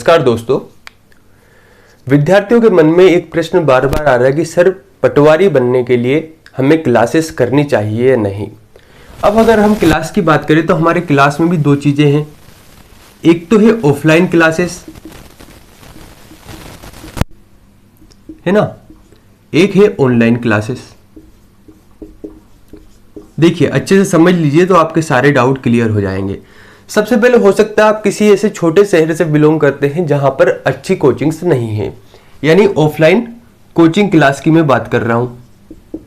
नमस्कार दोस्तों। विद्यार्थियों के मन में एक प्रश्न बार बार आ रहा है कि सर पटवारी बनने के लिए हमें क्लासेस करनी चाहिए या नहीं। अब अगर हम क्लास की बात करें तो हमारे क्लास में भी दो चीजें हैं। एक तो है ऑफलाइन क्लासेस, है ना, एक है ऑनलाइन क्लासेस। देखिए अच्छे से समझ लीजिए तो आपके सारे डाउट क्लियर हो जाएंगे। सबसे पहले हो सकता है आप किसी ऐसे छोटे शहर से बिलोंग करते हैं जहां पर अच्छी कोचिंग्स नहीं है, यानी ऑफलाइन कोचिंग क्लास की मैं बात कर रहा हूं।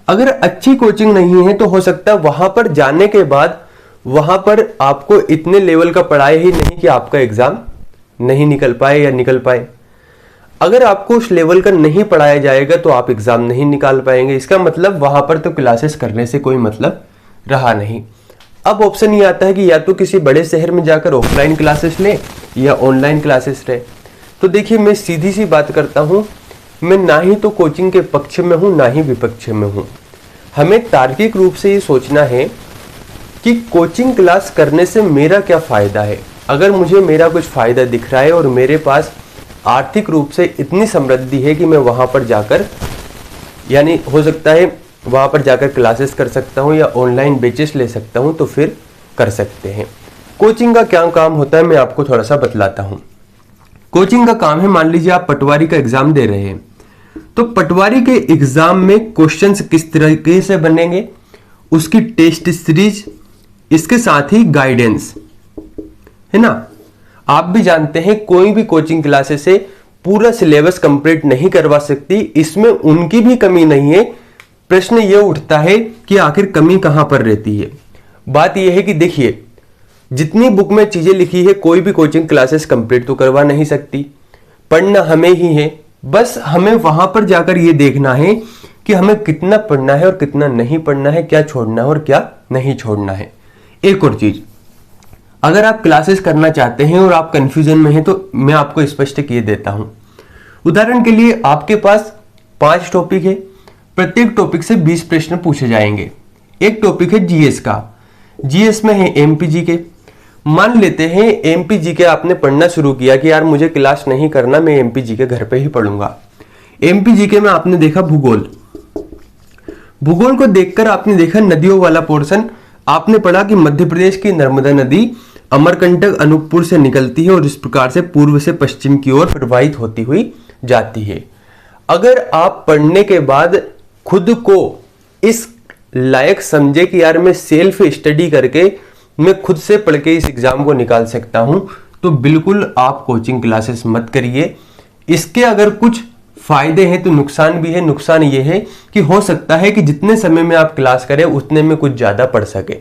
अगर अच्छी कोचिंग नहीं है तो हो सकता है वहां पर जाने के बाद वहां पर आपको इतने लेवल का पढ़ाए ही नहीं कि आपका एग्जाम नहीं निकल पाए या निकल पाए। अगर आपको उस लेवल का नहीं पढ़ाया जाएगा तो आप एग्जाम नहीं निकाल पाएंगे। इसका मतलब वहां पर तो क्लासेस करने से कोई मतलब रहा नहीं। अब ऑप्शन ये आता है कि या तो किसी बड़े शहर में जाकर ऑफलाइन क्लासेस लें या ऑनलाइन क्लासेस लें। तो देखिए मैं सीधी सी बात करता हूं, मैं ना ही तो कोचिंग के पक्ष में हूं ना ही विपक्ष में हूं। हमें तार्किक रूप से ये सोचना है कि कोचिंग क्लास करने से मेरा क्या फायदा है। अगर मुझे मेरा कुछ फायदा दिख रहा है और मेरे पास आर्थिक रूप से इतनी समृद्धि है कि मैं वहां पर जाकर, यानी हो सकता है वहां पर जाकर क्लासेस कर सकता हूं या ऑनलाइन बैचेस ले सकता हूं, तो फिर कर सकते हैं। कोचिंग का क्या काम होता है मैं आपको थोड़ा सा बतलाता हूं। कोचिंग का काम है, मान लीजिए आप पटवारी का एग्जाम दे रहे हैं, तो पटवारी के एग्जाम में क्वेश्चंस किस तरीके से बनेंगे, उसकी टेस्ट सीरीज, इसके साथ ही गाइडेंस, है ना। आप भी जानते हैं कोई भी कोचिंग क्लासेस से पूरा सिलेबस कंप्लीट नहीं करवा सकती, इसमें उनकी भी कमी नहीं है। प्रश्न यह उठता है कि आखिर कमी कहां पर रहती है। बात यह है कि देखिए जितनी बुक में चीजें लिखी है कोई भी कोचिंग क्लासेस कंप्लीट तो करवा नहीं सकती। पढ़ना हमें ही है, बस हमें वहां पर जाकर यह देखना है कि हमें कितना पढ़ना है और कितना नहीं पढ़ना है, क्या छोड़ना है और क्या नहीं छोड़ना है। एक और चीज, अगर आप क्लासेस करना चाहते हैं और आप कंफ्यूजन में हैं तो मैं आपको स्पष्ट किए देता हूं। उदाहरण के लिए आपके पास 5 टॉपिक है, प्रत्येक टॉपिक से 20 प्रश्न पूछे जाएंगे। एक टॉपिक है जीएस का, जीएस में है एमपी के। मान लेते हैं एमपी के आपने पढ़ना शुरू किया कि यार मुझे क्लास नहीं करना, मैं एमपी के घर पे ही पढ़ूंगा। एमपी के में आपने देखा भूगोल, भूगोल को देखकर आपने देखा नदियों वाला पोर्शन, आपने पढ़ा कि मध्य प्रदेश की नर्मदा नदी अमरकंटक अनूपपुर से निकलती है और इस प्रकार से पूर्व से पश्चिम की ओर प्रवाहित होती हुई जाती है। अगर आप पढ़ने के बाद खुद को इस लायक समझे कि यार मैं सेल्फ स्टडी करके मैं खुद से पढ़ के इस एग्जाम को निकाल सकता हूं, तो बिल्कुल आप कोचिंग क्लासेस मत करिए। इसके अगर कुछ फायदे हैं तो नुकसान भी है। नुकसान ये है कि हो सकता है कि जितने समय में आप क्लास करें उतने में कुछ ज्यादा पढ़ सके,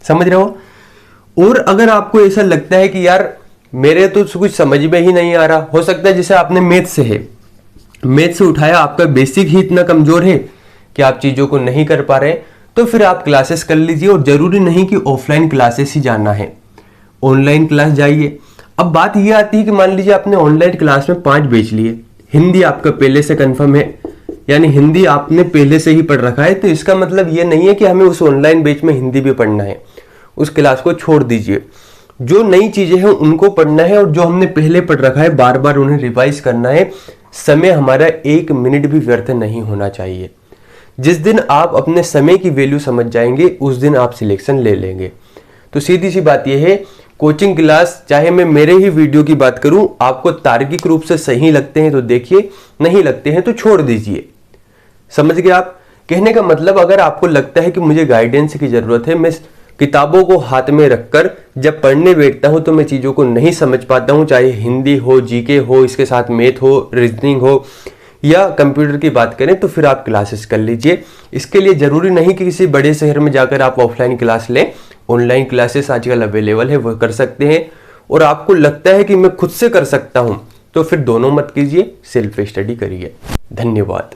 समझ रहे हो। और अगर आपको ऐसा लगता है कि यार मेरे तो कुछ समझ में ही नहीं आ रहा, हो सकता है जैसे आपने मैथ से है, मैथ से उठाया, आपका बेसिक ही इतना कमजोर है कि आप चीजों को नहीं कर पा रहे, तो फिर आप क्लासेस कर लीजिए। और जरूरी नहीं कि ऑफलाइन क्लासेस ही जाना है, ऑनलाइन क्लास जाइए। अब बात यह आती है कि मान लीजिए आपने ऑनलाइन क्लास में 5 बैच लिए, हिंदी आपका पहले से कंफर्म है, यानी हिंदी आपने पहले से ही पढ़ रखा है, तो इसका मतलब यह नहीं है कि हमें उस ऑनलाइन बैच में हिंदी भी पढ़ना है। उस क्लास को छोड़ दीजिए। जो नई चीजें हैं उनको पढ़ना है और जो हमने पहले पढ़ रखा है बार बार उन्हें रिवाइज करना है। समय हमारा 1 मिनट भी व्यर्थ नहीं होना चाहिए। जिस दिन आप अपने समय की वैल्यू समझ जाएंगे उस दिन आप सिलेक्शन ले लेंगे। तो सीधी सी बात यह है, कोचिंग क्लास चाहे मैं मेरे ही वीडियो की बात करूं, आपको तार्किक रूप से सही लगते हैं तो देखिए, नहीं लगते हैं तो छोड़ दीजिए। समझ गए आप। कहने का मतलब अगर आपको लगता है कि मुझे गाइडेंस की जरूरत है, मैं किताबों को हाथ में रखकर जब पढ़ने बैठता हूं तो मैं चीजों को नहीं समझ पाता हूं, चाहे हिंदी हो, जीके हो, इसके साथ मैथ हो, रीजनिंग हो या कंप्यूटर की बात करें, तो फिर आप क्लासेस कर लीजिए। इसके लिए जरूरी नहीं कि किसी बड़े शहर में जाकर आप ऑफलाइन क्लास लें, ऑनलाइन क्लासेस आजकल अवेलेबल है, वो कर सकते हैं। और आपको लगता है कि मैं खुद से कर सकता हूं, तो फिर दोनों मत कीजिए, सेल्फ स्टडी करिए। धन्यवाद।